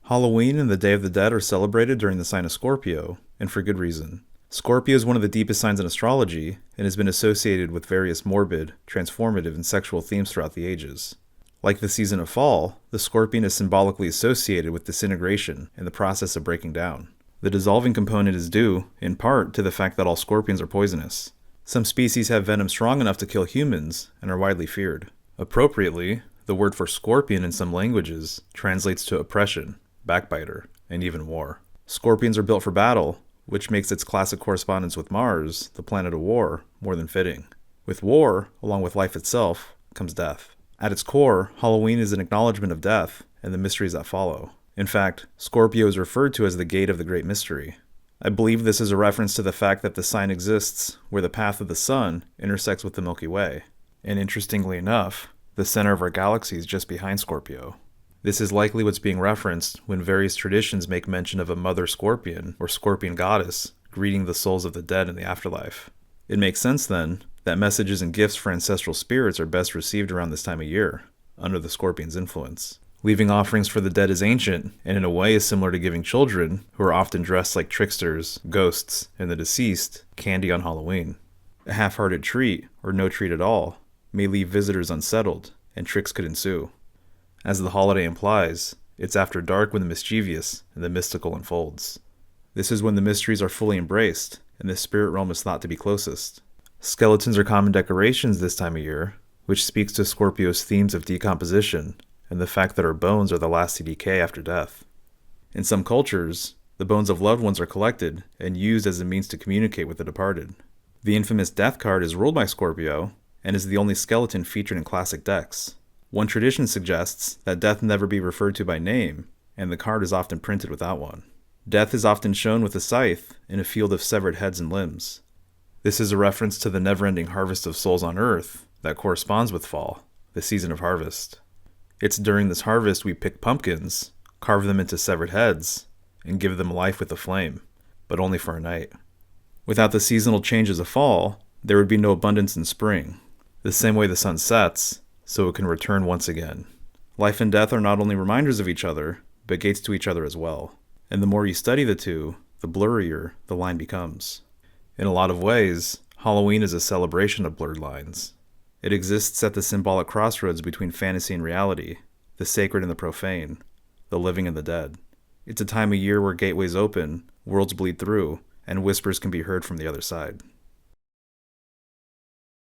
Halloween and the Day of the Dead are celebrated during the sign of Scorpio, and for good reason. Scorpio is one of the deepest signs in astrology and has been associated with various morbid, transformative, and sexual themes throughout the ages. Like the season of fall, the scorpion is symbolically associated with disintegration and the process of breaking down. The dissolving component is due, in part, to the fact that all scorpions are poisonous. Some species have venom strong enough to kill humans and are widely feared. Appropriately, the word for scorpion in some languages translates to oppression, backbiter, and even war. Scorpions are built for battle, which makes its classic correspondence with Mars, the planet of war, more than fitting. With war, along with life itself, comes death. At its core, Halloween is an acknowledgement of death and the mysteries that follow. In fact, Scorpio is referred to as the gate of the great mystery. I believe this is a reference to the fact that the sign exists where the path of the sun intersects with the Milky Way. And interestingly enough, the center of our galaxy is just behind Scorpio. This is likely what's being referenced when various traditions make mention of a mother scorpion or scorpion goddess greeting the souls of the dead in the afterlife. It makes sense then that messages and gifts for ancestral spirits are best received around this time of year, under the scorpion's influence. Leaving offerings for the dead is ancient, and in a way is similar to giving children, who are often dressed like tricksters, ghosts, and the deceased, candy on Halloween. A half-hearted treat, or no treat at all, may leave visitors unsettled, and tricks could ensue. As the holiday implies, it's after dark when the mischievous and the mystical unfolds. This is when the mysteries are fully embraced, and the spirit realm is thought to be closest. Skeletons are common decorations this time of year, which speaks to Scorpio's themes of decomposition and the fact that our bones are the last to decay after death. In some cultures, the bones of loved ones are collected and used as a means to communicate with the departed. The infamous death card is ruled by Scorpio and is the only skeleton featured in classic decks. One tradition suggests that death never be referred to by name, and the card is often printed without one. Death is often shown with a scythe in a field of severed heads and limbs. This is a reference to the never-ending harvest of souls on Earth that corresponds with fall, the season of harvest. It's during this harvest we pick pumpkins, carve them into severed heads, and give them life with a flame, but only for a night. Without the seasonal changes of fall, there would be no abundance in spring. The same way the sun sets, so it can return once again. Life and death are not only reminders of each other, but gates to each other as well. And the more you study the two, the blurrier the line becomes. In a lot of ways, Halloween is a celebration of blurred lines. It exists at the symbolic crossroads between fantasy and reality, the sacred and the profane, the living and the dead. It's a time of year where gateways open, worlds bleed through, and whispers can be heard from the other side.